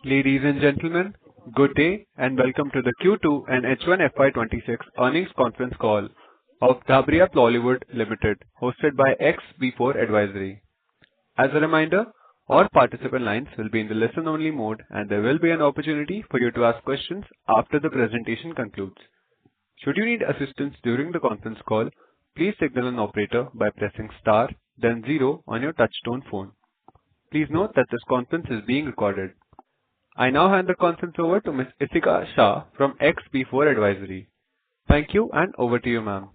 Ladies and gentlemen, good day and welcome to the Q2 and H1 FY2026 earnings conference call of Dhabriya Polywood Ltd, hosted by XB4 Advisory. As a reminder, all participant lines will be in the listen-only mode and there will be an opportunity for you to ask questions after the presentation concludes. Should you need assistance during the conference call, please signal an operator by pressing star, then 0 on your touchtone phone. Please note that this conference is being recorded. I now hand the conference over to Ms. Isika Shah from XB4 Advisory. Thank you and over to you, ma'am.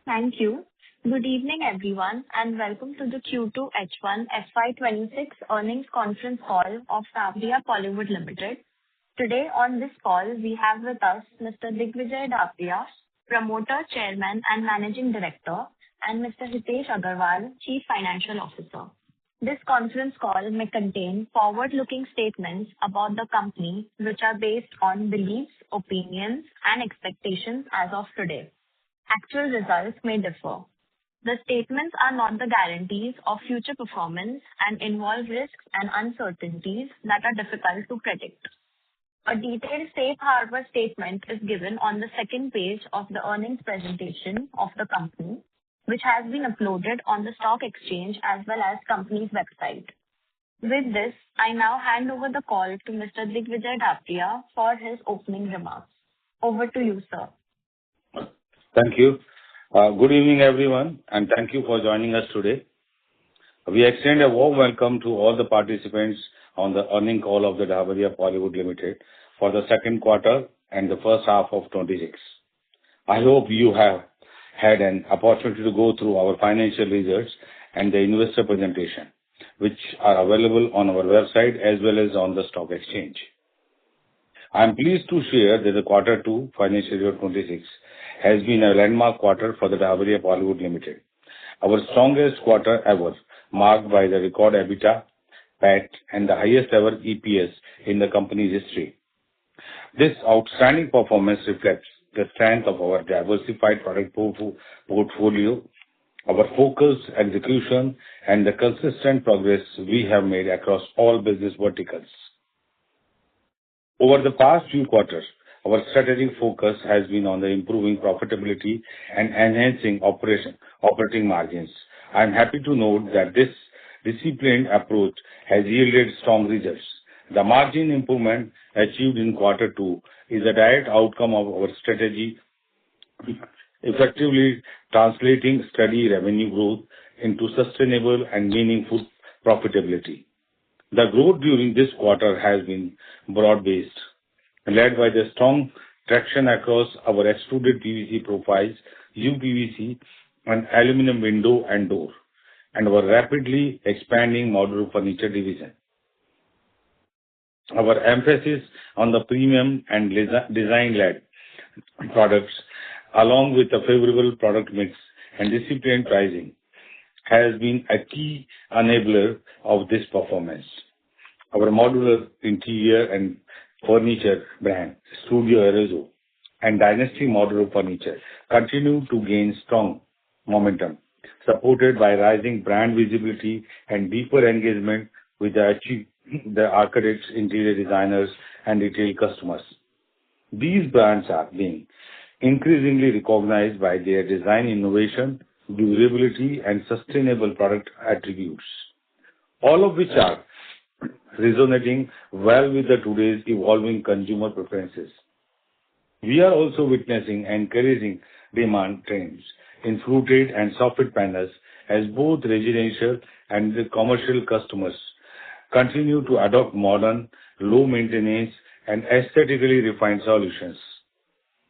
Thank you. Good evening, everyone, and welcome to the Q2 H1 FY2026 earnings conference call of Dhabriya Polywood Ltd. Today on this call, we have with us Mr. Digvijay Dhabriya, Promoter, Chairman and Managing Director, and Mr. Hitesh Agarwal, Chief Financial Officer. This conference call may contain forward-looking statements about the company which are based on beliefs, opinions, and expectations as of today. Actual results may differ. The statements are not the guarantees of future performance and involve risks and uncertainties that are difficult to predict. A detailed safe harbor statement is given on the second page of the earnings presentation of the company, which has been uploaded on the stock exchange as well as company's website. With this, I now hand over the call to Mr. Digvijay Dhabriya for his opening remarks. Over to you, sir. Thank you. Good evening, everyone, and thank you for joining us today. We extend a warm welcome to all the participants on the earnings call of the Dhabriya Polywood Ltd for the second quarter and the first half of 26. I hope you have had an opportunity to go through our financial results and the investor presentation, which are available on our website as well as on the stock exchange. I am pleased to share that the quarter 2 financial year 26 has been a landmark quarter for the Dhabriya Polywood Ltd. Our strongest quarter ever, marked by the record EBITDA, PAT, and the highest ever EPS in the company's history. This outstanding performance reflects the strength of our diversified product portfolio, our focused execution, and the consistent progress we have made across all business verticals. Over the past few quarters, our strategic focus has been on the improving profitability and enhancing operating margins. I am happy to note that this disciplined approach has yielded strong results. The margin improvement achieved in quarter 2 is a direct outcome of our strategy, effectively translating steady revenue growth into sustainable and meaningful profitability. The growth during this quarter has been broad-based, led by the strong traction across our extruded PVC profiles, UPVC, and aluminum window and door, and our rapidly expanding modular furniture division. Our emphasis on the premium and design-led products, along with a favorable product mix and disciplined pricing, has been a key enabler of this performance. Our modular interior and furniture brand, Studio Arezzo, and Dynasty Modular Furniture continue to gain strong momentum, supported by rising brand visibility and deeper engagement with the architects, interior designers, and retail customers. These brands are being increasingly recognized by their design innovation, durability, and sustainable product attributes, all of which are resonating well with today's evolving consumer preferences. We are also witnessing encouraging demand trends in fluted and soffit panels as both residential and the commercial customers continue to adopt modern, low-maintenance, and aesthetically refined solutions.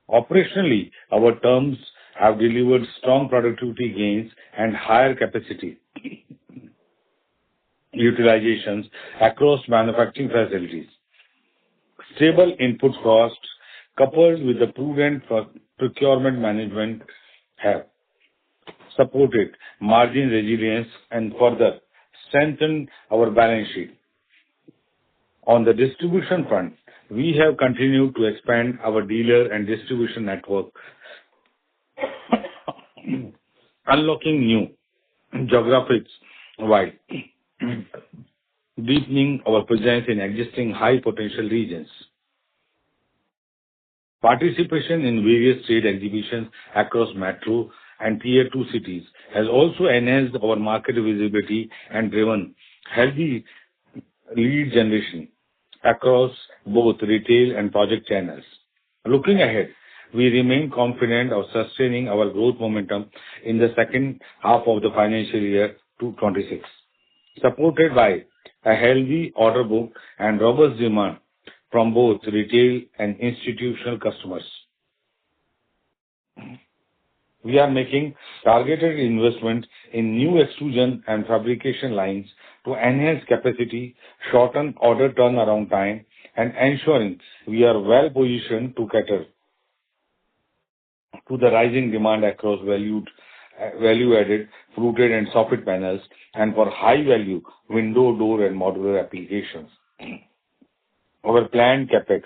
Operationally, our terms have delivered strong productivity gains and higher capacity utilizations across manufacturing facilities. Stable input costs, coupled with the prudent procurement management, have supported margin resilience and further strengthened our balance sheet. On the distribution front, we have continued to expand our dealer and distribution network, unlocking new geographies while deepening our presence in existing high-potential regions. Participation in various trade exhibitions across metro and Tier 2 cities has also enhanced our market visibility and driven healthy lead generation across both retail and project channels. Looking ahead, we remain confident of sustaining our growth momentum in the second half of the financial year 2026, supported by a healthy order book and robust demand from both retail and institutional customers. We are making targeted investment in new extrusion and fabrication lines to enhance capacity, shorten order turnaround time, and ensuring we are well positioned to cater to the rising demand across value-added fluted and soffit panels and for high-value window, door, and modular applications. Our planned CapEx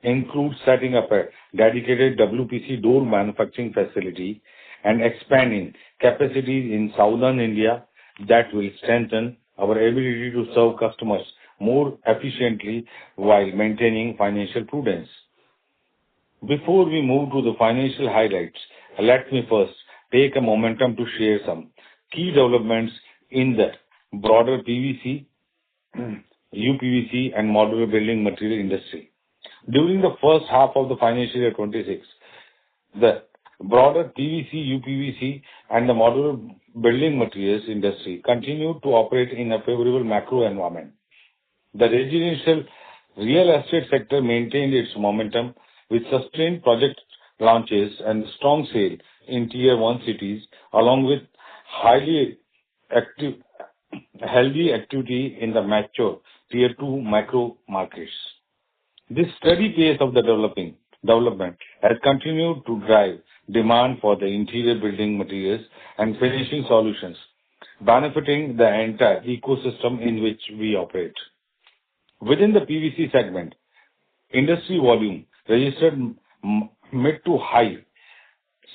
includes setting up a dedicated WPC door manufacturing facility and expanding capacities in southern India that will strengthen our ability to serve customers more efficiently while maintaining financial prudence. Before we move to the financial highlights, let me first take a momentum to share some key developments in the broader PVC, UPVC, and modular building material industry. During the first half of the financial year 26, the broader PVC, UPVC, and the modular building materials industry continued to operate in a favorable macro environment. The residential real estate sector maintained its momentum with sustained project launches and strong sale in Tier 1 cities, along with healthy activity in the mature Tier 2 micro markets. This steady pace of the development has continued to drive demand for the interior building materials and finishing solutions, benefiting the entire ecosystem in which we operate. Within the PVC segment, industry volume registered mid to high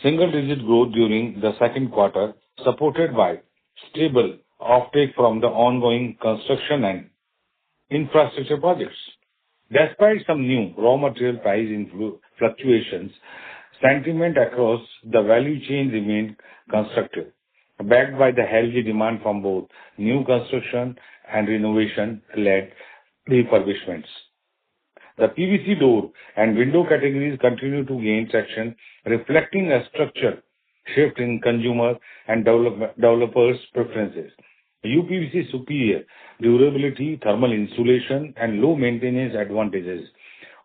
single-digit growth during the second quarter, supported by stable offtake from the ongoing construction and infrastructure projects. Despite some new raw material price fluctuations, sentiment across the value chain remained constructive, backed by the healthy demand from both new construction and renovation-led refurbishments. The PVC door and window categories continue to gain traction, reflecting a structural shift in consumer and developers' preferences. UPVC superior durability, thermal insulation, and low maintenance advantages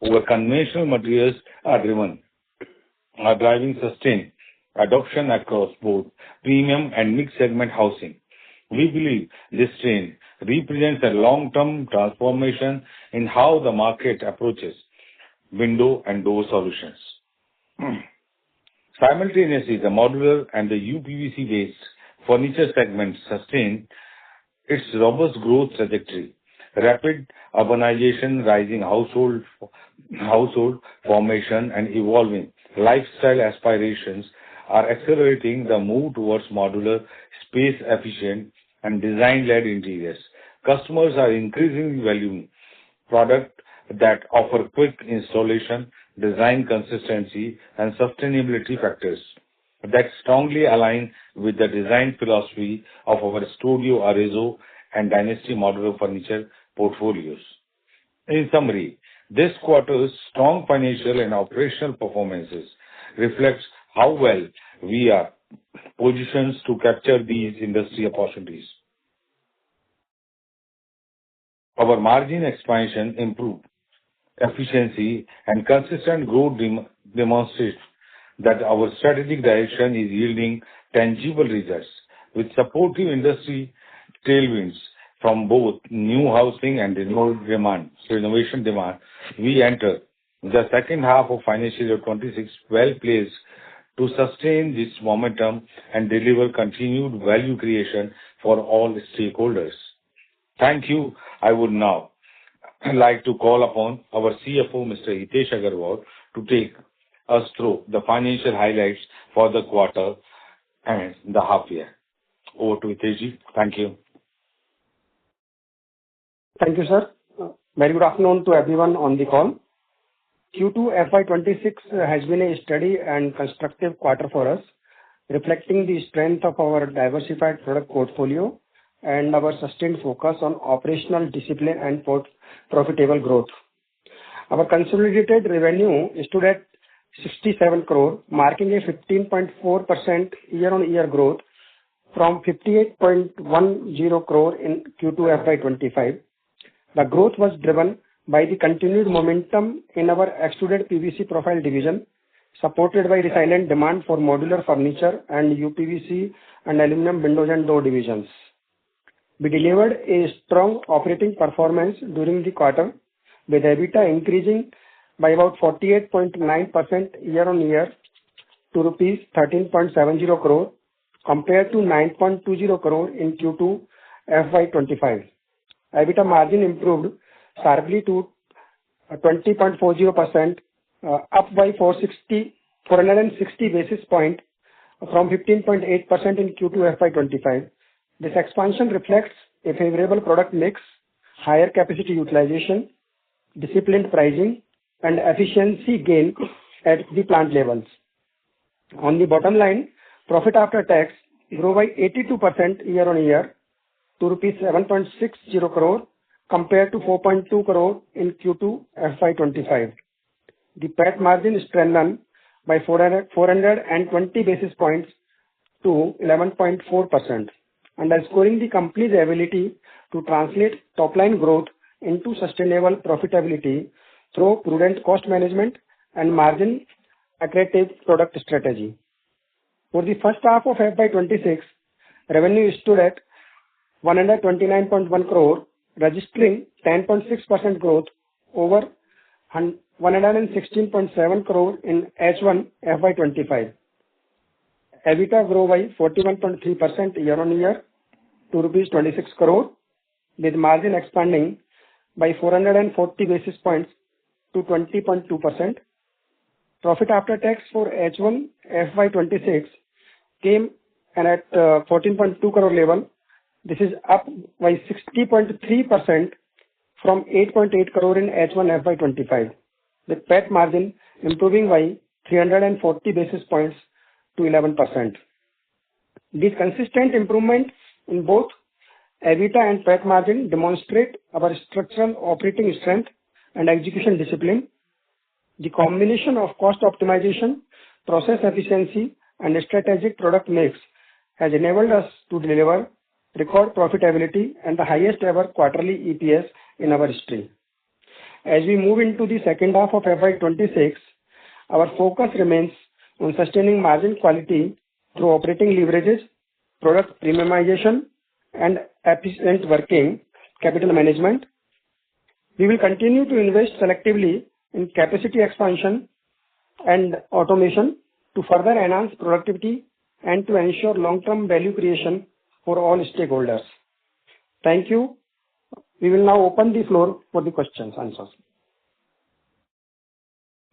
over conventional materials are driving sustained adoption across both premium and mid-segment housing. We believe this trend represents a long-term transformation in how the market approaches window and door solutions. Simultaneously, the modular and the UPVC-based furniture segment sustained its robust growth trajectory. Rapid urbanization, rising household formation, and evolving lifestyle aspirations are accelerating the move towards modular, space-efficient, and design-led interiors. Customers are increasingly valuing products that offer quick installation, design consistency, and sustainability factors that strongly align with the design philosophy of our Studio Arezzo and Dynasty modular furniture portfolios. In summary, this quarter's strong financial and operational performances reflects how well we are positioned to capture these industry opportunities. Our margin expansion, improved efficiency, and consistent growth demonstrate that our strategic direction is yielding tangible results. With supportive industry tailwinds from both new housing and renovation demand, we enter the second half of financial year 26 well placed to sustain this momentum and deliver continued value creation for all stakeholders. Thank you. I would now like to call upon our CFO, Mr. Hitesh Agarwal, to take us through the financial highlights for the quarter and the half year. Over to Hitesh ji. Thank you. Thank you, sir. Very good afternoon to everyone on the call. Q2 FY26 has been a steady and constructive quarter for us, reflecting the strength of our diversified product portfolio and our sustained focus on operational discipline and profitable growth. Our consolidated revenue stood at 67 crore, marking a 15.4% year-on-year growth from 58.10 crore in Q2 FY25. The growth was driven by the continued momentum in our extruded PVC profile division, supported by resilient demand for modular furniture and UPVC and aluminum windows and door divisions. We delivered a strong operating performance during the quarter, with EBITDA increasing by about 48.9% year-on-year to rupees 13.70 crore compared to 9.20 crore in Q2 FY25. EBITDA margin improved sharply to 20.40%, up by 460 basis points from 15.8% in Q2 FY25. This expansion reflects a favorable product mix, higher capacity utilization, disciplined pricing, and efficiency gain at the plant levels. On the bottom line, profit after tax grew by 82% year-on-year to rupees 7.60 crore compared to 4.2 crore in Q2 FY25. The PAT margin strengthened by 420 basis points to 11.4%, underscoring the company's ability to translate top-line growth into sustainable profitability through prudent cost management and margin-accretive product strategy. For the first half of FY26, revenue stood at 129.1 crore, registering 10.6% growth over 116.7 crore in H1 FY25. EBITDA grew by 41.3% year-on-year to rupees 26 crore, with margin expanding by 440 basis points to 20.2%. Profit after tax for H1 FY26 came in at 14.2 crore level. This is up by 60.3% from 8.8 crore in H1 FY25, with PAT margin improving by 340 basis points to 11%. These consistent improvements in both EBITDA and PAT margin demonstrate our structural operating strength and execution discipline. The combination of cost optimization, process efficiency, and strategic product mix has enabled us to deliver record profitability and the highest ever quarterly EPS in our history. As we move into the second half of FY26, our focus remains on sustaining margin quality through operating leverages, product premiumization, and efficient working capital management. We will continue to invest selectively in capacity expansion and automation to further enhance productivity and to ensure long-term value creation for all stakeholders. Thank you. We will now open the floor for the questions and answers.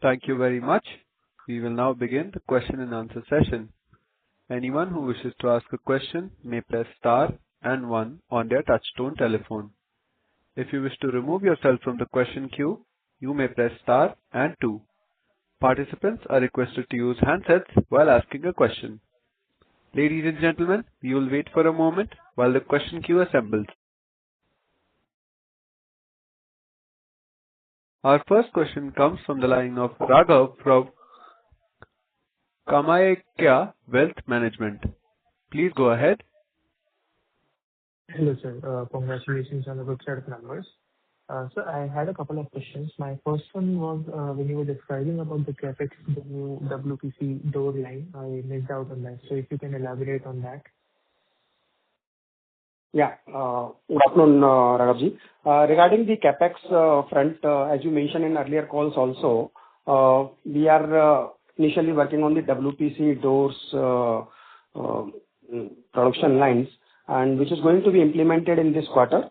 Thank you very much. We will now begin the question and answer session. Anyone who wishes to ask a question may press star and 1 on their touchtone telephone. If you wish to remove yourself from the question queue, you may press star and 2. Participants are requested to use handsets while asking a question. Ladies and gentlemen, we will wait for a moment while the question queue assembles. Our first question comes from the line of Raghav from Kamakhya Wealth Management. Please go ahead. Hello, sir. Congratulations on the good set of numbers. So I had a couple of questions. My first one was when you were describing about the CapEx, the new WPC door line, I missed out on that. So if you can elaborate on that. Yeah. Good afternoon, Raghavji. Regarding the CapEx front, as you mentioned in earlier calls also, we are initially working on the WPC doors production lines, and which is going to be implemented in this quarter.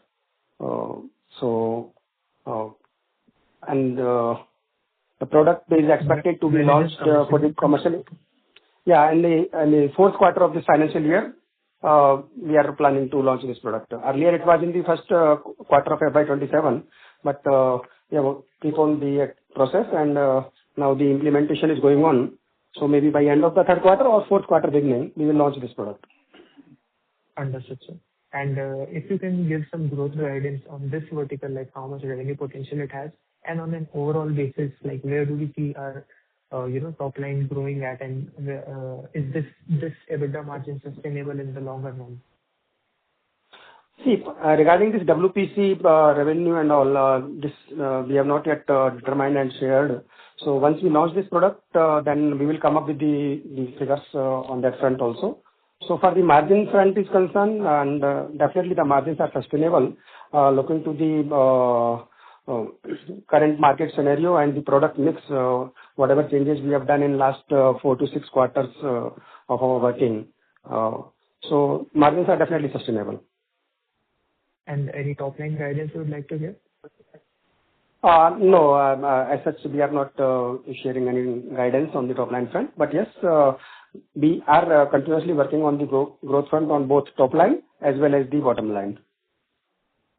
The product is expected to be launched for the commercial. Yeah, in the fourth quarter of this financial year, we are planning to launch this product. Earlier, it was in the first quarter of FY27, but keep on the process, and now the implementation is going on. So maybe by end of the third quarter or fourth quarter beginning, we will launch this product. Understood, sir. And if you can give some growth guidance on this vertical, like how much revenue potential it has, and on an overall basis, like where do we see our top line growing at, and is this EBITDA margin sustainable in the longer run? See, regarding this WPC revenue and all, this we have not yet determined and shared. So once we launch this product, then we will come up with the figures on that front also. So for the margin front is concerned, and definitely the margins are sustainable, looking to the current market scenario and the product mix, whatever changes we have done in last 4 to 6 quarters of our working. So margins are definitely sustainable. And any top line guidance you would like to give? No, as such, we are not sharing any guidance on the top line front. But yes, we are continuously working on the growth front on both top line as well as the bottom line.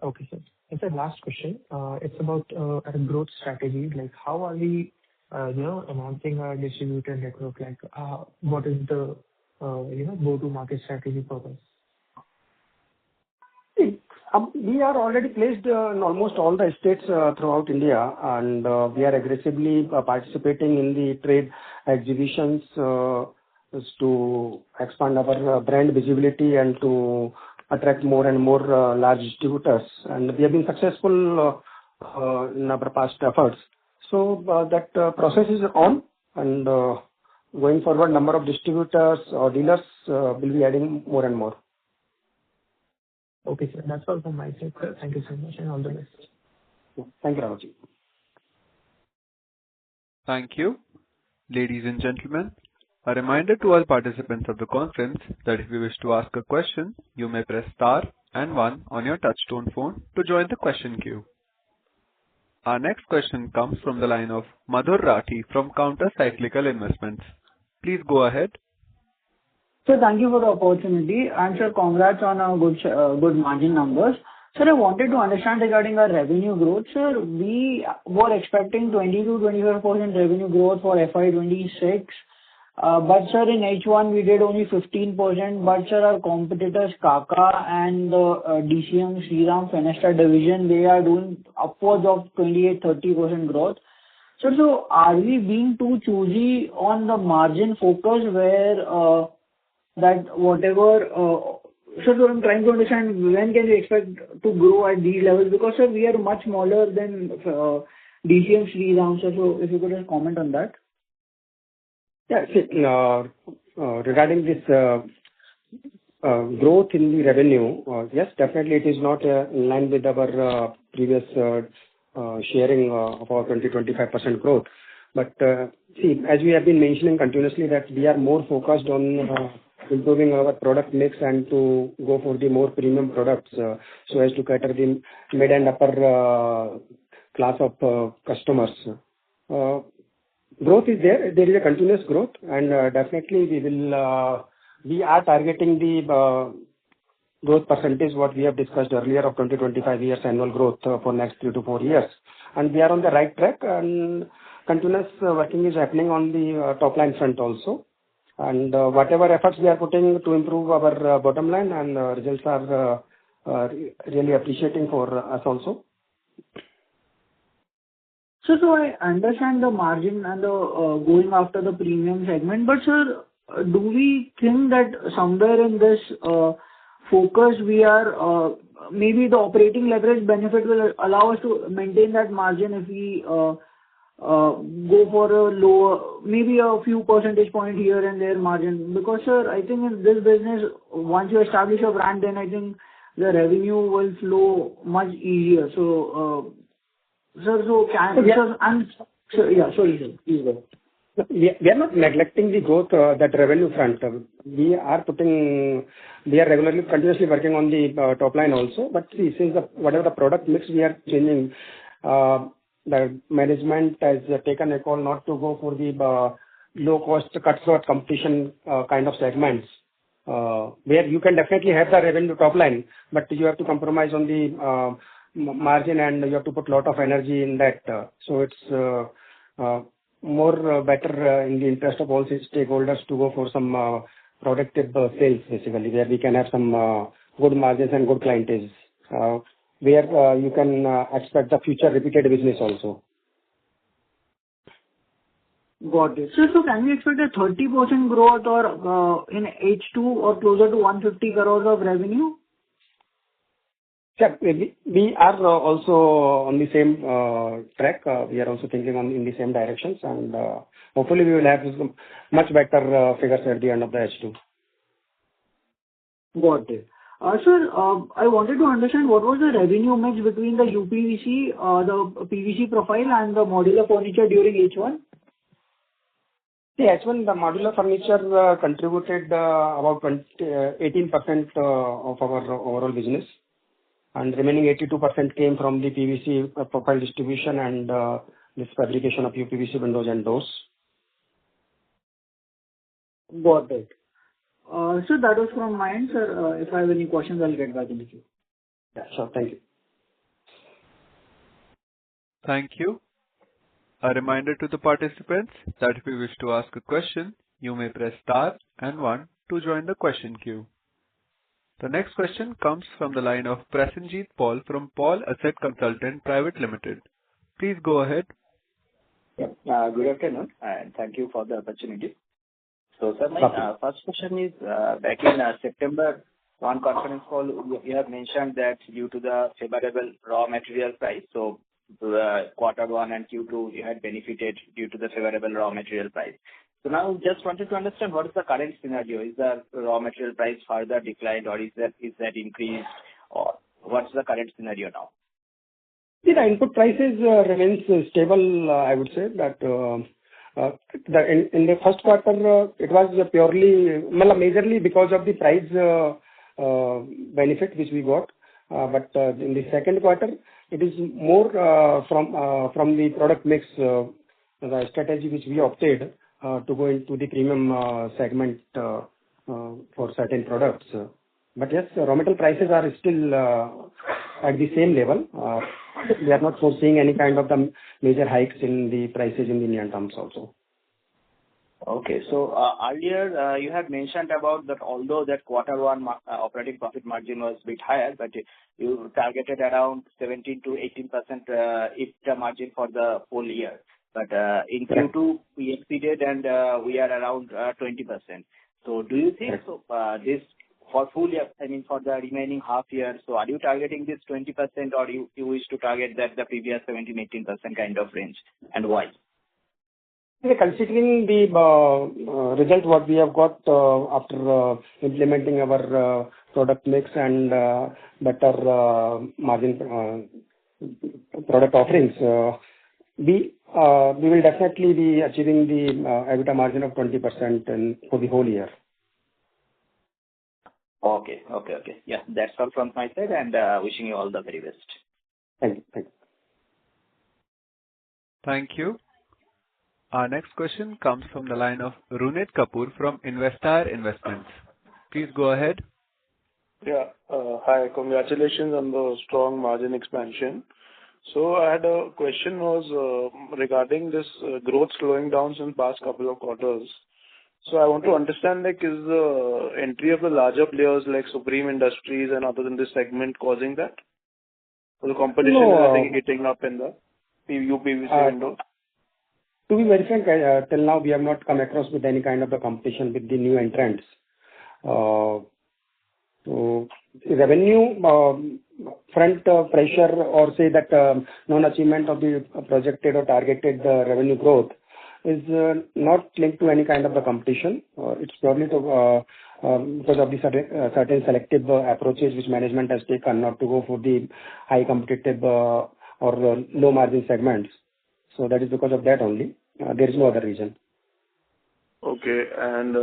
Okay, sir. And sir, last question. It's about our growth strategy. Like, how are we, enhancing our distributor network? Like, what is the, go-to-market strategy for us? We are already placed in almost all the states throughout India, and we are aggressively participating in the trade exhibitions to expand our brand visibility and to attract more and more large distributors. And we have been successful in our past efforts. So that process is on, and going forward, number of distributors or dealers will be adding more and more. Okay, sir. That's all from my side, sir. Thank you so much, and all the best. Thank you, Ramaji. Thank you. Ladies and gentlemen, a reminder to all participants of the conference that if you wish to ask a question, you may press star and 1 on your touchtone phone to join the question queue. Our next question comes from the line of Madhur Rathi from Counter Cyclical Investments. Please go ahead. Sir, thank you for the opportunity, and sir, congrats on our good margin numbers. Sir, I wanted to understand regarding our revenue growth. Sir, we were expecting 20 to 25% revenue growth for FY26. But sir, in H1 we did only 15%. But sir, our competitors Kaka and the DCM Shriram Fenesta division, they are doing upwards of 28-30% growth. Sir, so are we being too choosy on the margin focus where that whatever? So I'm trying to understand when can we expect to grow at these levels, because sir, we are much smaller than DCM Shriram. So if you could just comment on that. Yeah, see, regarding this growth in the revenue, yes, definitely it is not in line with our previous sharing of our 20-25% growth. But see, as we have been mentioning continuously, that we are more focused on improving our product mix and to go for the more premium products so as to cater the mid and upper class of customers. Growth is there. There is a continuous growth, and definitely we are targeting the growth percentage what we have discussed earlier of 20-25 years annual growth for next 3 to 4 years. And we are on the right track, and continuous working is happening on the top line front also. And whatever efforts we are putting to improve our bottom line, and results are really appreciating for us also. So I understand the margin and the going after the premium segment, but sir, do we think that somewhere in this focus we are maybe the operating leverage benefit will allow us to maintain that margin if we go for a lower, maybe a few percentage point here and there margin? Because sir, I think in this business, once you establish a brand, then I think the revenue will flow much easier. So sir, so can sir, and sir, yeah, sorry sir, please go. We are not neglecting the growth that revenue front. We are regularly continuously working on the top line also. But see, since whatever the product mix we are changing, the management has taken a call not to go for the low cost cutthroat competition kind of segments. where you can definitely have the revenue top line, but you have to compromise on the margin, and you have to put a lot of energy in that. So it's more better in the interest of all stakeholders to go for some productive sales, basically, where we can have some good margins and good clientage, where you can expect the future repeated business also. Got it. So can we expect a 30% growth or in H2 or closer to 150 crores of revenue? Yeah, we are also on the same track. We are also thinking in the same directions, and hopefully we will have some much better figures at the end of the H2. Got it. Sir, I wanted to understand what was the revenue mix between the UPVC, the PVC profile and the modular furniture during H1? The H1, the modular furniture contributed about 18% of our overall business, and remaining 82% came from the PVC profile distribution and this fabrication of UPVC windows and doors. Got it. So that was from my end, sir. If I have any questions, I'll get back in the queue. Yeah, sure. Thank you. Thank you. A reminder to the participants that if you wish to ask a question, you may press star and 1 to join the question queue. The next question comes from the line of Prasenjit Paul from Paul Asset Consultant Private Limited. Please go ahead. Yeah. Good afternoon, and thank you for the opportunity. So, sir, my first question is, back in September, one conference call, you have mentioned that due to the favorable raw material price, so quarter 1 and Q2, you had benefited due to the favorable raw material price. So now just wanted to understand what is the current scenario. Is the raw material price further declined, or is that increased, or what's the current scenario now? See, the input prices remains stable. I would say that in the first quarter it was purely, majorly because of the price benefit which we got. But in the second quarter, it is more from the product mix, the strategy which we opted to go into the premium segment for certain products. But yes, raw material prices are still at the same level. We are not foreseeing any kind of the major hikes in the prices in the near terms also. Okay. So earlier you had mentioned about that although that quarter 1 operating profit margin was a bit higher, but you targeted around 17 to 18% EBITDA margin for the whole year. But in Q2 we exceeded and we are around 20%. So do you think this for full year, I mean for the remaining half year, so are you targeting this 20% or you wish to target that the previous 17-18% kind of range, and why? Considering the result what we have got after implementing our product mix and better margin product offerings, we will definitely be achieving the EBITDA margin of 20% for the whole year. Okay. Yeah, that's all from my side, and wishing you all the very best. Thank you. Thank you. Our next question comes from the line of Runit Kapoor from Investar Investments. Please go ahead. Yeah. Hi. Congratulations on the strong margin expansion. So I had a question was regarding this growth slowing down since past couple of quarters. So I want to understand, like, is the entry of the larger players like Supreme Industries and others in this segment causing that? So the competition is, I think, heating up in the UPVC windows. To be very frank, till now we have not come across with any kind of the competition with the new entrants. So the revenue front pressure or say that non-achievement of the projected or targeted revenue growth is not linked to any kind of the competition. It's probably because of the certain selective approaches which management has taken not to go for the high competitive or low margin segments. So that is because of that only. There is no other reason. Okay. And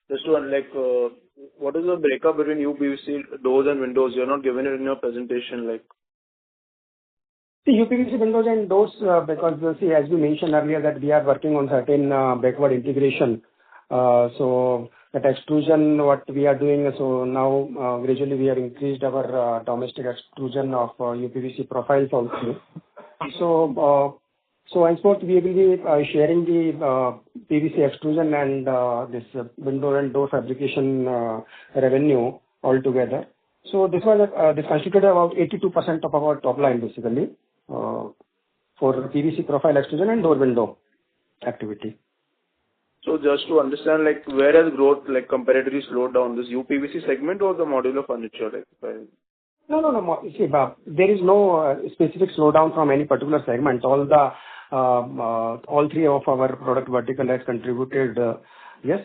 just to what is the breakup between UPVC doors and windows? You're not giving it in your presentation, like. The UPVC windows and doors, because as we mentioned earlier that we are working on certain backward integration. So that extrusion, what we are doing, so now gradually we have increased our domestic extrusion of UPVC profiles also. So henceforth we will be sharing the PVC extrusion and this window and door fabrication revenue altogether. So this constituted about 82% of our top line basically for PVC profile extrusion and door window activity. So just to understand, like, where has growth, like, comparatively slowed down, this UPVC segment or the modular furniture? Like, No. See, there is no specific slowdown from any particular segment. All three of our product vertical has contributed. Yes,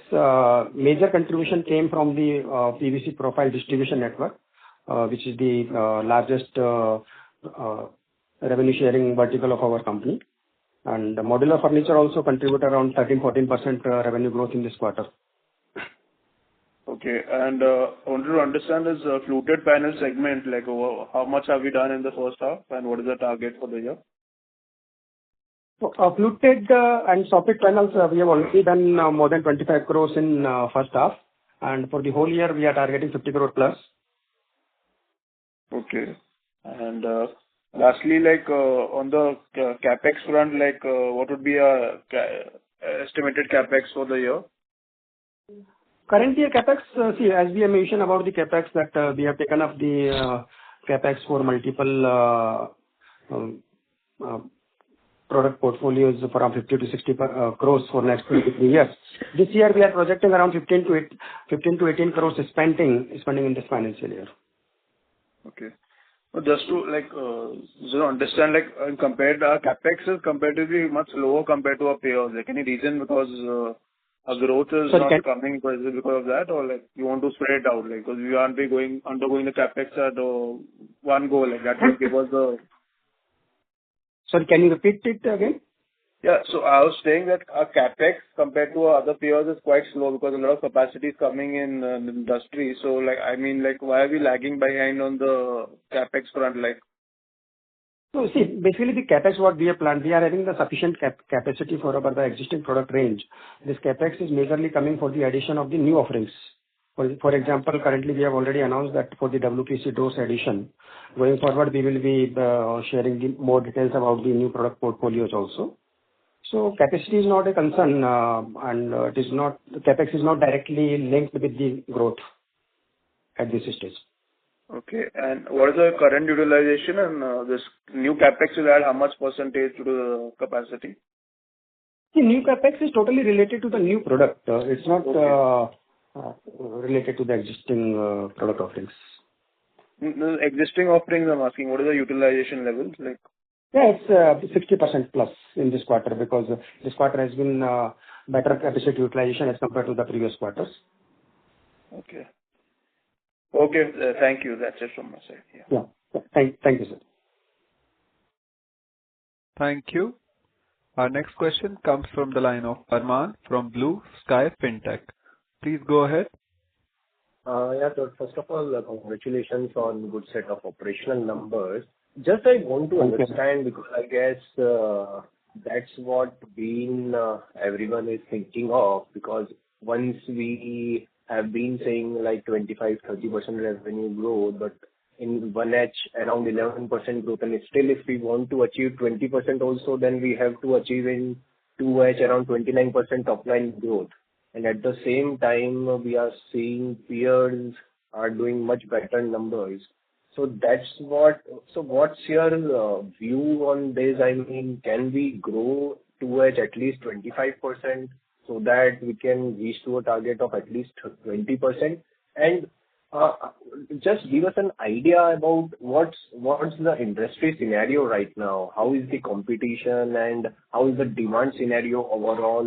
major contribution came from the PVC profile distribution network, which is the largest revenue sharing vertical of our company. And the modular furniture also contributed around 13-14% revenue growth in this quarter. okay, and I wanted to understand this fluted panel segment, like, how much have we done in the first half and what is the target for the year? So, fluted and soffit panels, we have already done more than 25 crores in first half, and for the whole year we are targeting 50 crore plus. Okay, and lastly, like, on the capex front, like, what would be a estimated capex for the year? Current year capex, see, as we have mentioned about the capex that we have taken up the capex for multiple product portfolios for around 50 to 60 crores for next 2 to 3 years. This year we are projecting around 15 to 18 crores spending in this financial year. Okay. So just to, like, understand, like, compared, our capex is comparatively much lower compared to our peers. Like, any reason because our growth is not coming because of that, or like you want to spread it out, like, because we aren't undergoing the capex at one go, like that will give us the. Sorry, can you repeat it again? Yeah, so I was saying that our capex compared to our other peers is quite slow because a lot of capacity is coming in the industry. So, like, I mean, like, why are we lagging behind on the capex front, like? So, see, basically the capex what we have planned, we are having the sufficient capacity for the existing product range. This capex is majorly coming for the addition of the new offerings. For example, currently we have already announced that for the WPC doors addition, going forward we will be sharing more details about the new product portfolios also. So capacity is not a concern, and the capex is not directly linked with the growth at this stage. Okay, and what is the current utilization and this new capex will add how much percentage to the capacity? The new capex is totally related to the new product. It's not related to the existing product offerings. The existing offerings, I'm asking, what is the utilization level like? Yeah, it's 60% plus in this quarter because this quarter has been better capacity utilization as compared to the previous quarters. Okay. Okay, thank you. That's it from my side. Yeah. Thank you, sir. Thank you. Our next question comes from the line of Arman from Blue Sky Fintech. Please go ahead. Yeah, so first of all, congratulations on good set of operational numbers. Just I want to understand because I guess that's what everyone is thinking of, because once we have been saying like 25-30% revenue growth, but in 1H around 11% growth, and still if we want to achieve 20% also, then we have to achieve in 2H around 29% top line growth. And at the same time, we are seeing peers are doing much better numbers. So what's your view on this? I mean, can we grow 2H at least 25% so that we can reach to a target of at least 20%? And just give us an idea about what's the industry scenario right now. How is the competition and how is the demand scenario overall?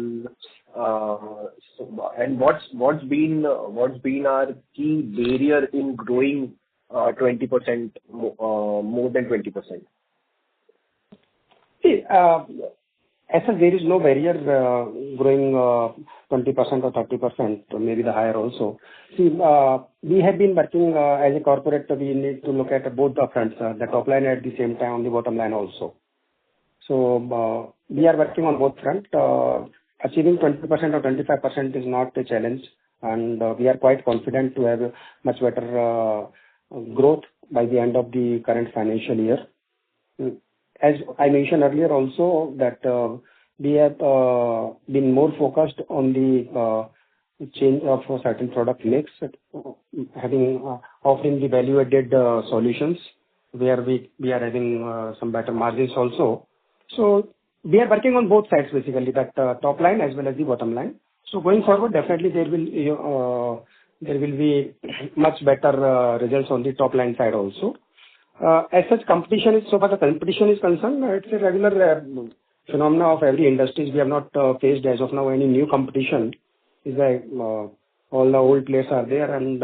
And what's been our key barrier in growing 20% more than 20%? See, as such, there is no barrier growing 20% or 30%, or maybe the higher also. See, we have been working as a corporate, we need to look at both the fronts, the top line at the same time on the bottom line also. So we are working on both fronts. Achieving 20% or 25% is not a challenge and we are quite confident to have a much better growth by the end of the current financial year. As I mentioned earlier also that we have been more focused on the change of a certain product mix, offering the value-added solutions where we are having some better margins also. So we are working on both sides basically, that top line as well as the bottom line. So going forward, definitely there will be much better results on the top line side also. As such, so far the competition is concerned, it's a regular phenomena of every industry. We have not faced as of now any new competition. It's like all the old players are there, and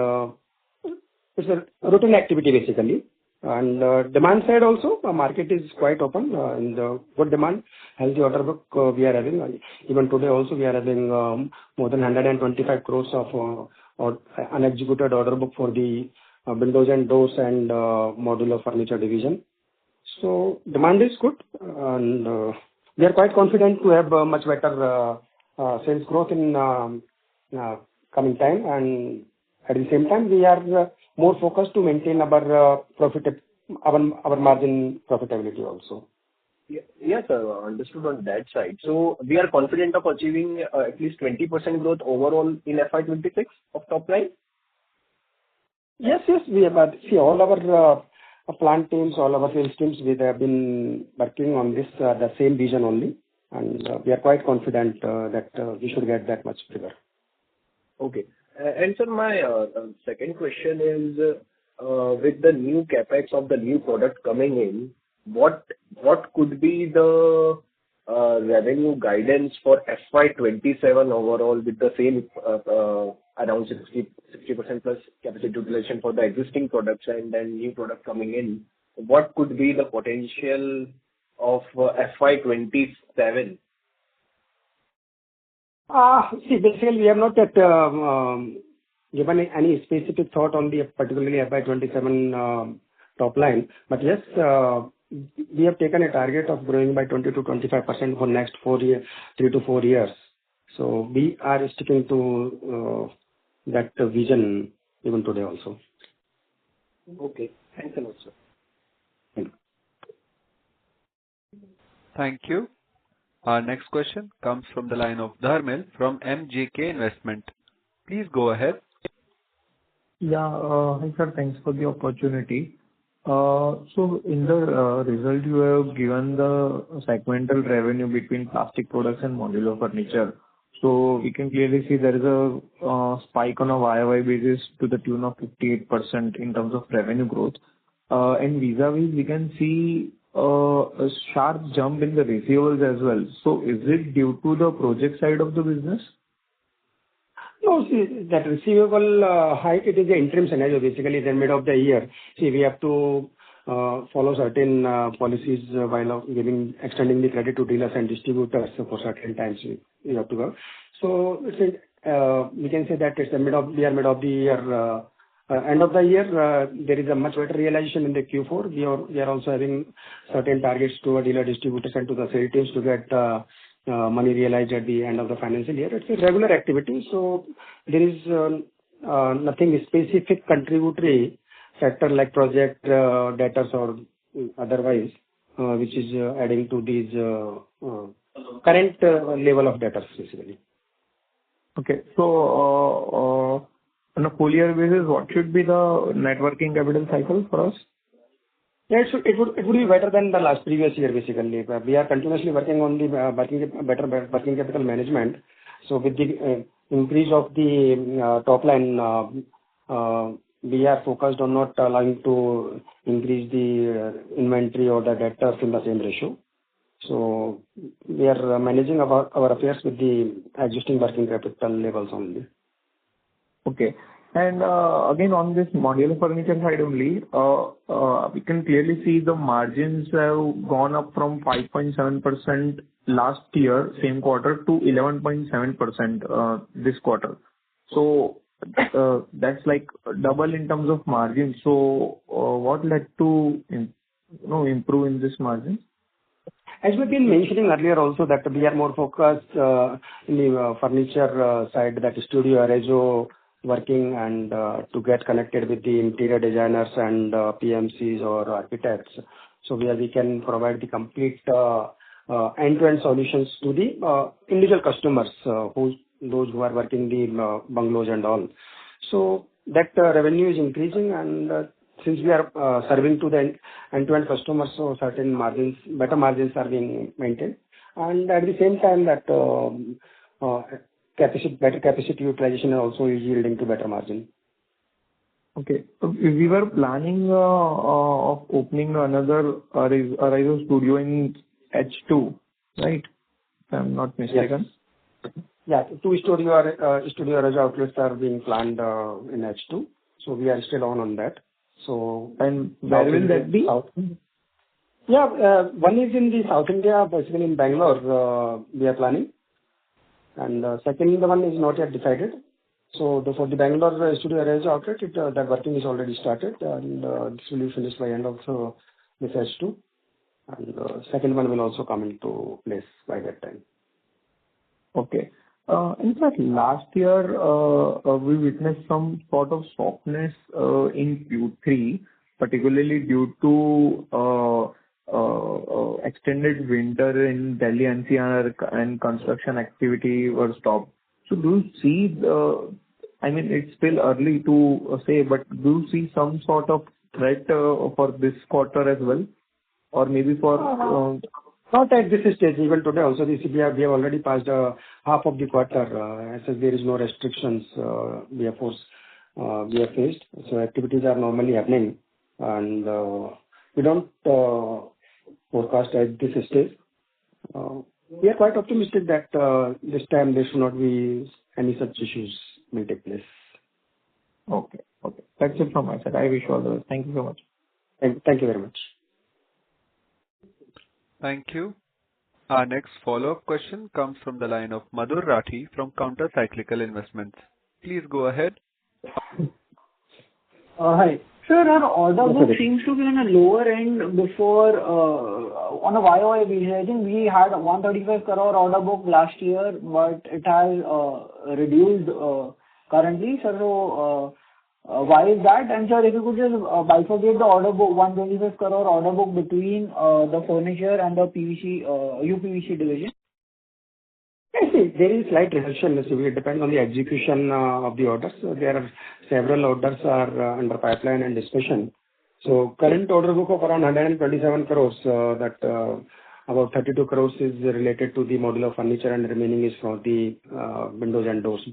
it's a routine activity basically. And demand side also, the market is quite open and good demand. Healthy order book we are having. Even today also we are having more than 125 crores of unexecuted order book for the windows and doors and modular furniture division. So demand is good, and we are quite confident to have much better sales growth in coming time, and at the same time we are more focused to maintain our our margin profitability also. Yes, sir. Understood on that side. So we are confident of achieving at least 20% growth overall in FY26 of top line? Yes, we have. See, all our plant teams, all our sales teams, we have been working on this, the same vision only, and we are quite confident that we should get that much bigger. Okay. And sir, my second question is, with the new capex of the new product coming in, what could be the revenue guidance for FY27 overall with the same around 60% plus capacity utilization for the existing products and then new product coming in? What could be the potential of FY27? See, basically we have not yet given any specific thought on the particularly FY27 top line, but yes, we have taken a target of growing by 20 to 25% for next 3 to 4 years. So we are sticking to that vision even today also. Okay. Thanks a lot, sir. Thank you. Thank you. Our next question comes from the line of Dharmil from MJK Investment. Please go ahead. Yeah, hi sir, thanks for the opportunity. So in the result you have given the segmental revenue between plastic products and modular furniture. So we can clearly see there is a spike on a YOY basis to the tune of 58% in terms of revenue growth. And vis-a-vis we can see a sharp jump in the receivables as well. So is it due to the project side of the business? No, see, that receivable hike, it is an interim scenario. Basically, in the middle of the year, see, we have to follow certain policies while extending the credit to dealers and distributors for certain times we have to go. So we can say that it's the middle of the year. End of the year, there is a much better realization in the Q4. We are also having certain targets to our dealer distributors and to the sales teams to get money realized at the end of the financial year. It's a regular activity, so there is nothing specific contributory factor like project debtors or otherwise, which is adding to these current level of debtors basically. Okay, so on a full year basis, what should be the net working capital cycle for us? Yeah, it would be better than the last previous year basically. We are continuously working on the better working capital management. So with the increase of the top line, we are focused on not allowing to increase the inventory or the debtors in the same ratio. So we are managing our affairs with the existing working capital levels only. Okay. And again, on this modular furniture side only, we can clearly see the margins have gone up from 5.7% last year, same quarter, to 11.7% this quarter. So that's like double in terms of margin. So what led to improve in this margin? As we've been mentioning earlier also that we are more focused in the furniture side, that studio Arezzo working and to get connected with the interior designers and PMCs or architects. So where we can provide the complete end-to-end solutions to the individual customers, those who are working the bungalows and all. So that revenue is increasing, and since we are serving to the end-to-end customers, so certain margins, better margins are being maintained. And at the same time that better capacity utilization also is yielding to better margin. Okay. So we were planning of opening another Arezzo studio in H2, right? If I'm not mistaken. Yes. Yeah, 2 studio Arezzo outlets are being planned in H2. So we are still on that. So and where will that be? Yeah, one is in the South India, basically in Bangalore. We are planning, and second one is not yet decided. So for the Bangalore studio Arezzo outlet, that working is already started, and this will be finished by end of this H2, and second one will also come into place by that time. Okay. In fact, last year we witnessed some sort of softness in Q3, particularly due to extended winter in Delhi NCR and construction activity were stopped. So do you see I mean, it's still early to say, but do you see some sort of threat for this quarter as well? Or maybe for... Not at this stage. Even today also, we have already passed half of the quarter. As there is no restrictions we have faced. So activities are normally happening, and we don't forecast at this stage. We are quite optimistic that this time there should not be any such issues will take place. Okay. Okay. That's it from my side. I wish you all the best. Thank you so much. Thank you very much. Thank you. Our next follow-up question comes from the line of Madhur Rathi from Counter Cyclical Investments. Please go ahead. Hi. Sir, our order book seems to be on a lower end before, on a YOY basis. I think we had 135 crore order book last year, but it has reduced currently. So, why is that? And sir, if you could just bifurcate the order book, 125 crore order book between the furniture and the PVC, UPVC division. I see there is slight reduction. It depends on the execution of the orders. So there are several orders are under pipeline and discussion. So current order book of around 127 crores, that about 32 crores is related to the modular furniture, and the remaining is for the windows and doors.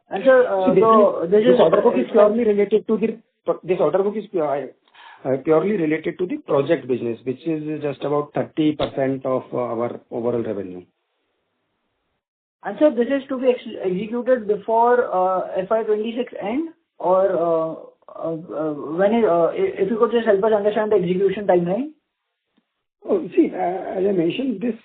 And sir, this order book is purely related to the project business, which is just about 30% of our overall revenue. And sir, this is to be executed before FY2026 end, or when if you could just help us understand the execution timeline. Oh, see, as I mentioned, this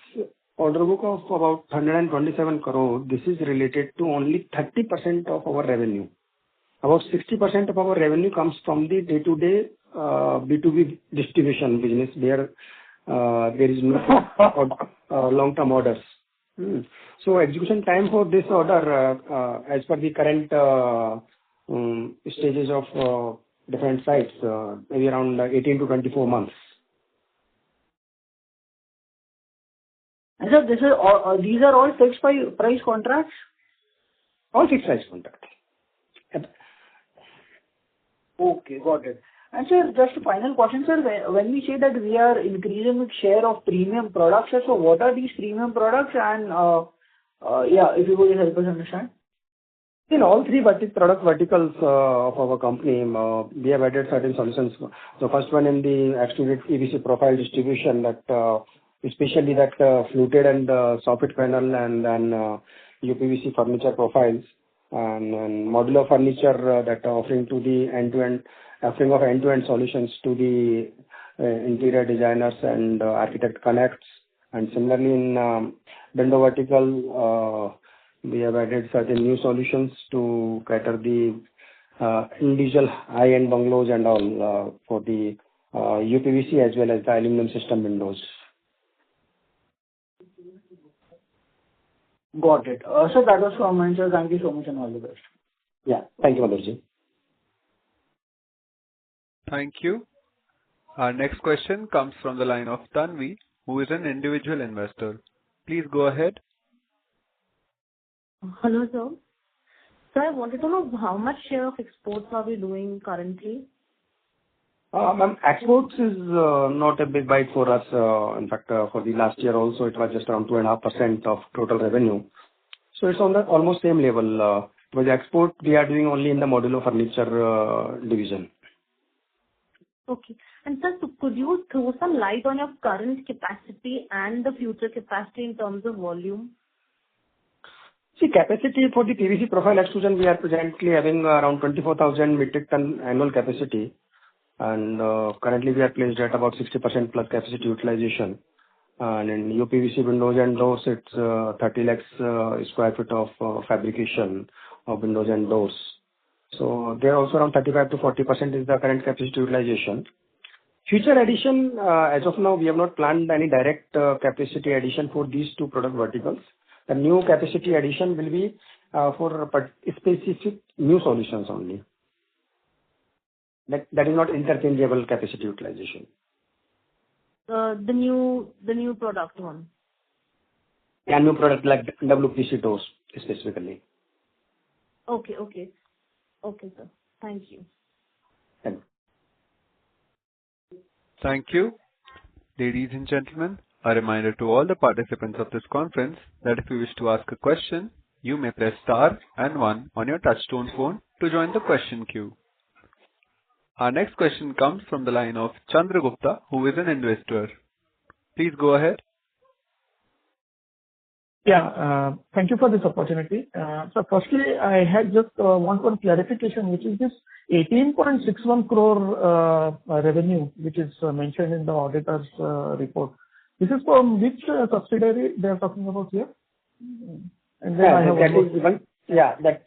order book of about 127 crore, this is related to only 30% of our revenue. About 60% of our revenue comes from the day-to-day B2B distribution business, where there is no long-term orders. So execution time for this order, as per the current stages of different sites, maybe around 18 to 24 months. And sir, these are all fixed price contracts? All fixed price contracts. Okay, got it. And sir, just a final question, sir. When we say that we are increasing the share of premium products, sir, so what are these premium products? And if you could help us understand. In all three product verticals of our company, we have added certain solutions. The first one in the extruded PVC profile distribution, that especially that fluted and soffit panel, and then UPVC furniture profiles, and modular furniture that are offering to the offering of end-to-end solutions to the interior designers and architect connects. And similarly in window vertical, we have added certain new solutions to cater the individual high-end bungalows and all for the UPVC as well as the aluminum system windows. Got it. So that was from my side. Thank you so much and all the best. Yeah. Thank you, Madhurji. Thank you. Our next question comes from the line of Tanvi, who is an individual investor. Please go ahead. Hello, sir. So I wanted to know how much share of exports are we doing currently? Ma'am, exports is not a big bite for us. In fact, for the last year also, it was just around 2.5% of total revenue. So it's on the almost same level. With export, we are doing only in the modular furniture division. Okay. And sir, so could you throw some light on your current capacity and the future capacity in terms of volume? See, capacity for the PVC profile extrusion, we are presently having around 24,000 metric ton annual capacity. And currently we are placed at about 60% plus capacity utilization. And in UPVC windows and doors, it's 30 lakhs square feet of fabrication of windows and doors. So there also around 35 to 40% is the current capacity utilization. Future addition, as of now, we have not planned any direct capacity addition for these two product verticals. The new capacity addition will be for specific new solutions only. That is not interchangeable capacity utilization. The new product one. Yeah, new product like WPC doors specifically. Okay, sir. Thank you. Thank you. Thank you. Ladies and gentlemen, a reminder to all the participants of this conference that if you wish to ask a question, you may press star and 1 on your touchtone phone to join the question queue. Our next question comes from the line of Chandragupta, who is an investor. Please go ahead. Yeah, thank you for this opportunity. So firstly, I had just one clarification, which is this 18.61 crore revenue, which is mentioned in the auditor's report. This is from which subsidiary they are talking about here? And then I have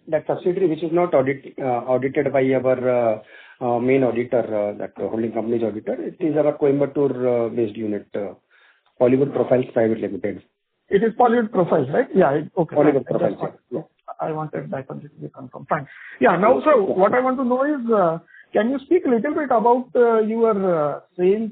that subsidiary which is not audited by our main auditor, that holding company's auditor. It is our Coimbatore based unit, Polywood Profiles Private Limited. It is Polywood Profiles, right? Yeah. Okay. Polywood Profiles. Yeah. I wanted that one to be confirmed. Fine. Yeah. Now, sir, what I want to know is, can you speak a little bit about your sales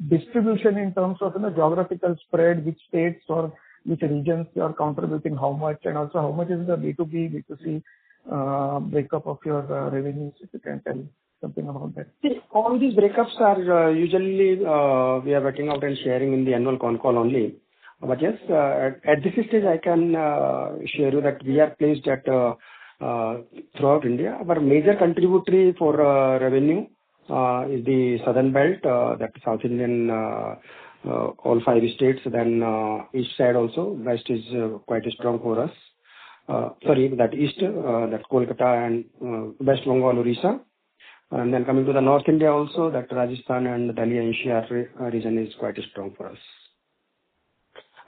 distribution in terms of geographical spread, which states or which regions you are contributing how much, and also how much is the B2B, B2C breakup of your revenues, if you can tell something about that. See, all these breakups are usually we are working out and sharing in the annual Concall only. But yes, at this stage I can share you that we are placed at throughout India. Our major contributory for revenue is the southern belt, that South Indian, all 5 states. Then east side also, west is quite strong for us. That east, that Kolkata and West Bengal, Orissa. And then coming to the North India also, that Rajasthan and Delhi NCR region is quite strong for us.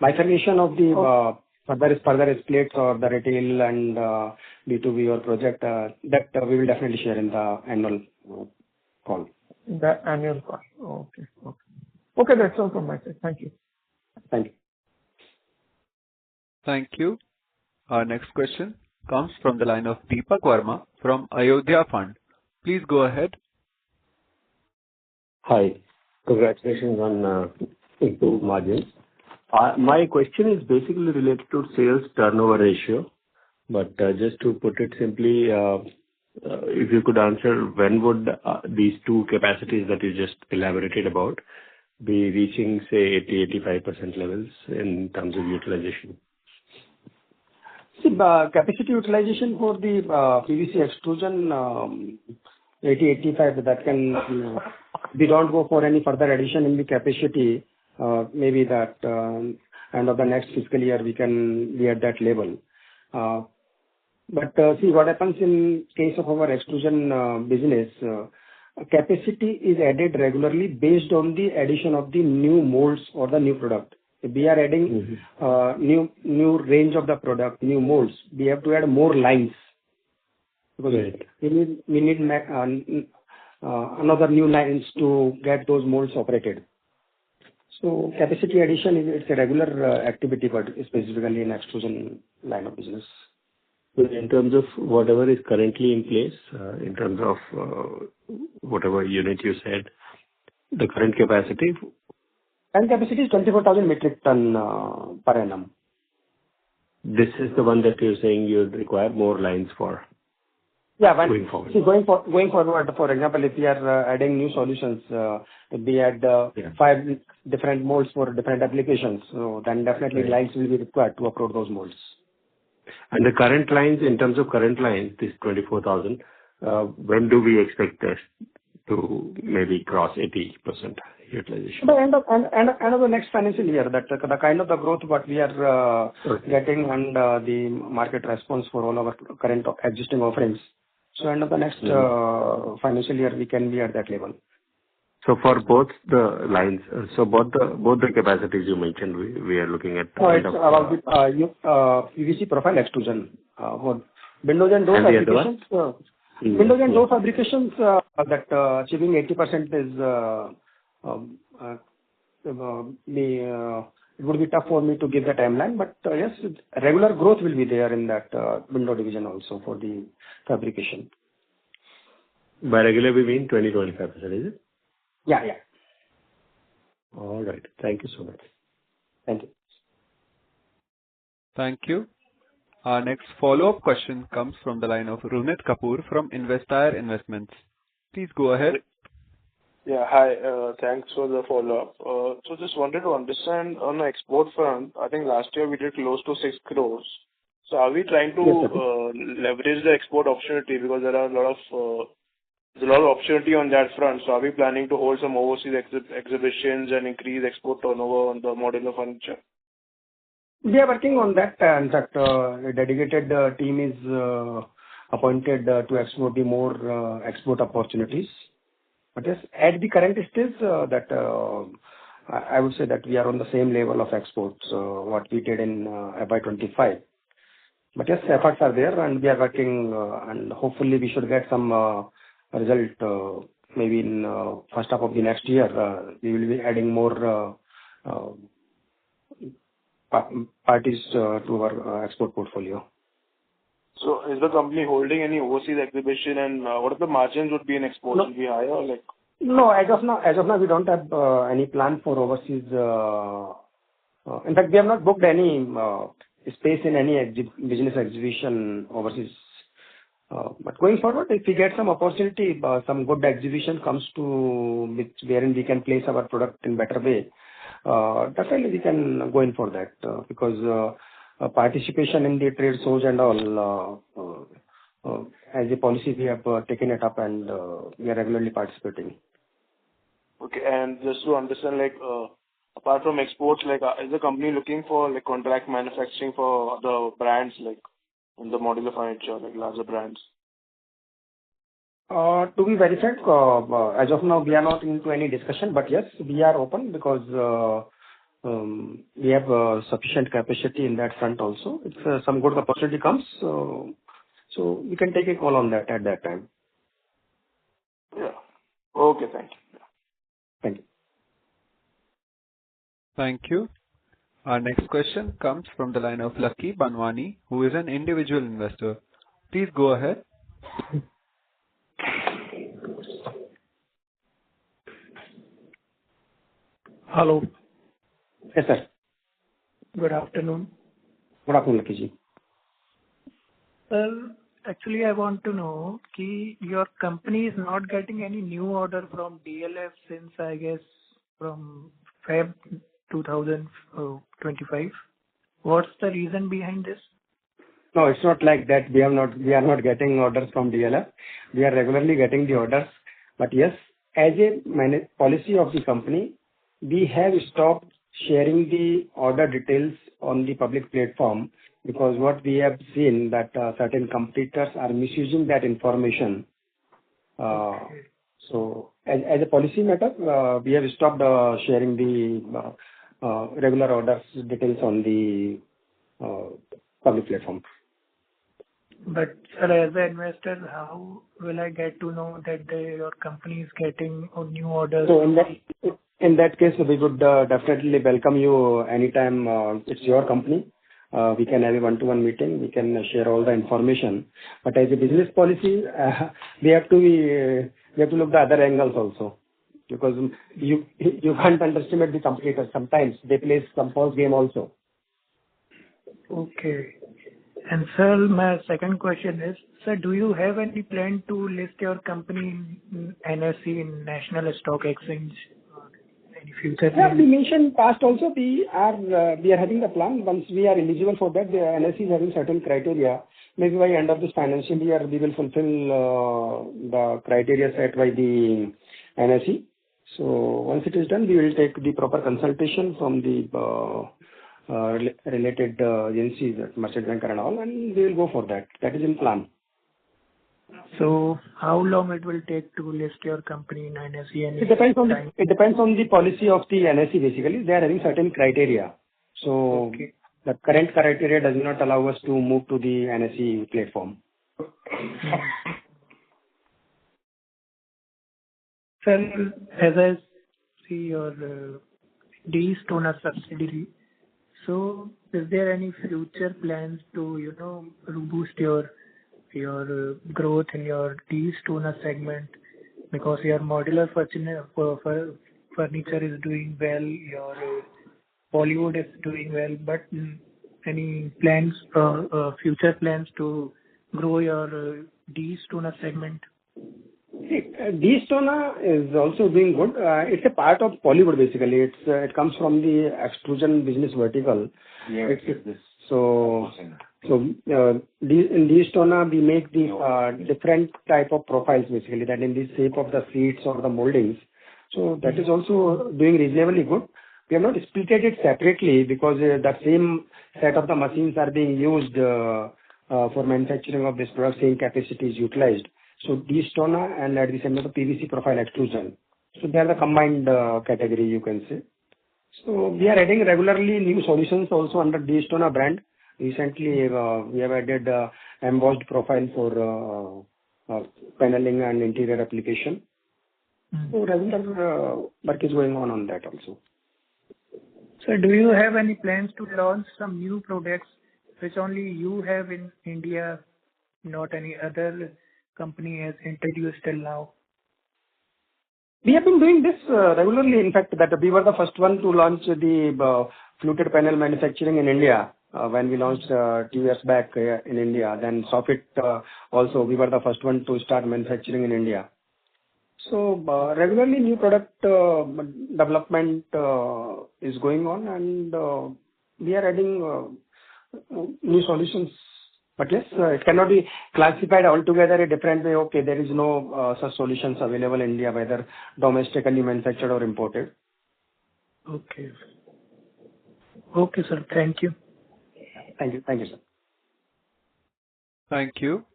Bifurcation of the further splits or the retail and B2B or project, that we will definitely share in the annual call. The annual call. Okay, that's all from my side. Thank you. Thank you. Thank you. Our next question comes from the line of Deepak Verma from Ayodhya Fund. Please go ahead. Hi. Congratulations on improved margins. My question is basically related to sales turnover ratio, but just to put it simply, if you could answer, when would these two capacities that you just elaborated about be reaching, say, 80-85% levels in terms of utilization? See, capacity utilization for the PVC extrusion, 80-85, that can, we don't go for any further addition in the capacity. Maybe that end of the next fiscal year we can be at that level. But see what happens in case of our extrusion business, capacity is added regularly based on the addition of the new molds or the new product. If we are adding new range of the product, new molds, we have to add more lines. Because we need another new lines to get those molds operated. So capacity addition it's a regular activity, but specifically in extrusion line of business. In terms of whatever is currently in place, in terms of whatever unit you said, the current capacity? Current capacity is 24,000 metric ton per annum. This is the one that you're saying you'd require more lines for? Yeah, going forward. See, going forward, for example, if we are adding new solutions, if we add 5 different molds for different applications, so then definitely lines will be required to upload those molds. And the current lines, in terms of current lines, this 24,000, when do we expect this to maybe cross 80% utilization? By end of the next financial year, that the kind of the growth what we are getting and the market response for all our current existing offerings. So end of the next financial year, we can be at that level. So for both the lines, both the capacities you mentioned, we are looking at. It's about PVC profile extrusion for windows and doors applications. Windows and door fabrications that achieving 80% is it would be tough for me to give the timeline, but yes, regular growth will be there in that window division also for the fabrication. By regular we mean 20-25%, is it? Yeah. All right. Thank you so much. Thank you. Thank you. Our next follow-up question comes from the line of Runit Kapoor from Investire Investments. Please go ahead. Yeah, hi. Thanks for the follow-up. So just wanted to understand on the export front, I think last year we did close to 6 crores. So are we trying to leverage the export opportunity, because there are there's a lot of opportunity on that front. So are we planning to hold some overseas exhibitions and increase export turnover on the modular furniture? We are working on that. In fact, a dedicated team is appointed to explore the more export opportunities. But yes, at the current stage, that I would say that we are on the same level of exports what we did in FY25. But yes, efforts are there, and we are working, and hopefully we should get some result maybe in first half of the next year. We will be adding more parties to our export portfolio. So is the company holding any overseas exhibition, and what are the margins would be in exports? Will be higher or like? No, as of now we don't have any plan for overseas. In fact, we have not booked any space in any business exhibition overseas. But going forward, if we get some opportunity, some good exhibition comes to wherein we can place our product in better way, definitely we can go in for that because participation in the trade shows and all, as a policy we have taken it up and we are regularly participating. Okay, and just to understand, like apart from exports, like is the company looking for like contract manufacturing for the brands like in the modular furniture, like larger brands? To be very frank, as of now we are not into any discussion, but yes, we are open because we have sufficient capacity in that front also. If some good opportunity comes, so we can take a call on that at that time. Yeah. Okay, thank you. Thank you. Thank you. Our next question comes from the line of Lucky Banwani, who is an individual investor. Please go ahead. Hello. Yes, sir. Good afternoon. Good afternoon, Lucky ji. Sir, actually I want to know कि your company is not getting any new order from DLF since I guess from Feb 2025. What's the reason behind this? No, it's not like that. We are not getting orders from DLF. We are regularly getting the orders. But yes, as a policy of the company, we have stopped sharing the order details on the public platform because what we have seen that certain competitors are misusing that information. So as a policy matter, we have stopped sharing the regular orders details on the public platform. But sir, as an investor, how will I get to know that your company is getting new orders? So in that case, we would definitely welcome you anytime. It's your company. We can have a one-to-one meeting. We can share all the information. But as a business policy, we have to look the other angles also, because you can't underestimate the competitors. Sometimes they play some false game also. Okay. And sir, my second question is, sir, do you have any plan to list your company in NSE, in National Stock Exchange, or any future Yeah, plan? we mentioned past also, we are having the plan. Once we are eligible for that, the NSE is having certain criteria. Maybe by end of this financial year, we will fulfill the criteria set by the NSE. So once it is done, we will take the proper consultation from the related agencies, merchant banker and all, and we will go for that. That is in plan. So how long it will take to list your company in NSE? And It depends on the policy of the NSE. Basically, they are having certain criteria. So the current criteria does not allow us to move to the NSE platform. Sir, as I see your Stone subsidiary, so is there any future plans to boost your growth in your Stone segment, because your modular furniture is doing well, your Polywood is doing well, but any plans, future plans to grow your Stone segment? Stone is also doing good. It's a part of Polywood basically. It comes from the extrusion business vertical. Yeah, in Stone we make the different type of profiles basically, that in the shape of the seats or the moldings. So that is also doing reasonably good. We have not split it separately because the same set of the machines are being used for manufacturing of this product. Same capacity is utilized. So Stone and at the same time the PVC profile extrusion. So they are the combined category, you can say. So we are adding regularly new solutions also under Stone brand. Recently we have added embossed profile for paneling and interior application. So regular work is going on that also. So do you have any plans to launch some new products which only you have in India, not any other company has introduced till now? We have been doing this regularly. In fact, that we were the first one to launch the fluted panel manufacturing in India when we launched 2 years back in India. Then Soffit also, we were the first one to start manufacturing in India. So regularly new product development is going on, and we are adding new solutions. But yes, it cannot be classified altogether a different way. Okay, there is no such solutions available in India, whether domestically manufactured or imported. Okay. Okay, sir. Thank you. Thank you. Thank you, sir. Thank you.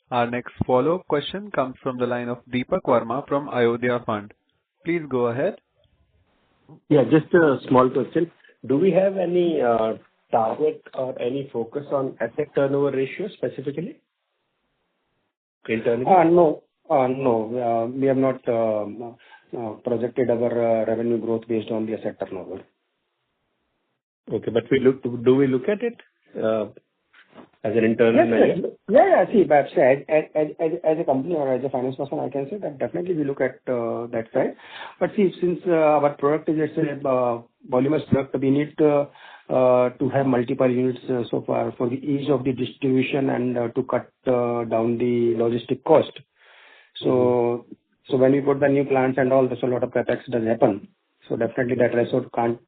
Our next follow-up question comes from the line of Deepak Verma from Ayodhya Fund. Please go ahead. Yeah, just a small question. Do we have any target or any focus on asset turnover ratio specifically internally? No. We have not projected our revenue growth based on the asset turnover. Okay, but do we look at it as an internal measure? Yeah. See, but as a company or as a finance person, I can say that definitely we look at that side. But see, since our product is a voluminous product, we need to have multiple units so far for the ease of the distribution and to cut down the logistic cost. So when we put the new plants and all, there's a lot of capex does happen. So definitely that ratio can't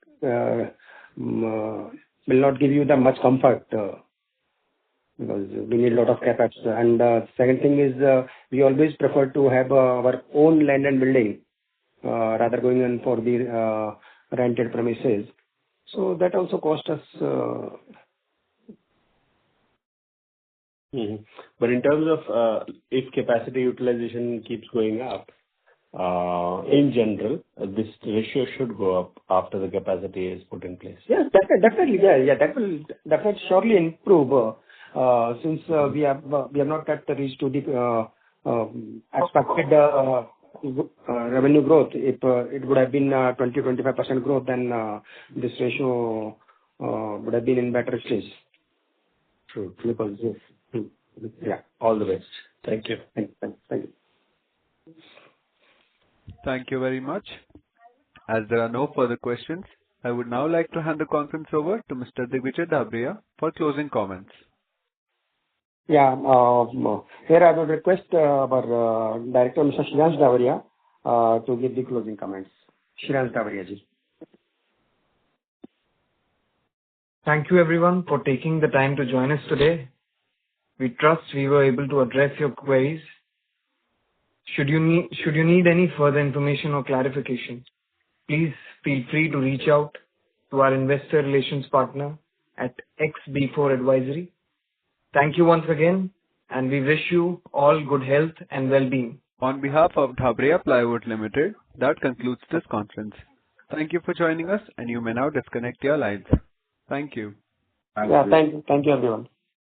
will not give you the much comfort because we need a lot of capex. And second thing is we always prefer to have our own land and building rather going in for the rented premises. So that also cost us. But in terms of if capacity utilization keeps going up, in general, this ratio should go up after the capacity is put in place. Yes, definitely. Yeah, that will definitely surely improve since we have not yet reached to the expected revenue growth, if it would have been 20-25% growth, then this ratio would have been in better stage. True. Positive. Yeah. All the best. Thank you. Thank you. Thank you very much. As there are no further questions, I would now like to hand the conference over to Mr. Divijay Dhabriya for closing comments. Yeah. Here I would request our Director, Mr. Shriyansh Dhabriya, to give the closing comments. Shriyansh Dhabriya ji. Thank you everyone for taking the time to join us today. We trust we were able to address your queries. Should you need any further information or clarification, please feel free to reach out to our investor relations partner at XB4 Advisory. Thank you once again, and we wish you all good health and well-being. On behalf of Dhabriya Plywood Ltd, that concludes this conference. Thank you for joining us, and you may now disconnect your lines. Thank you. Thank you everyone.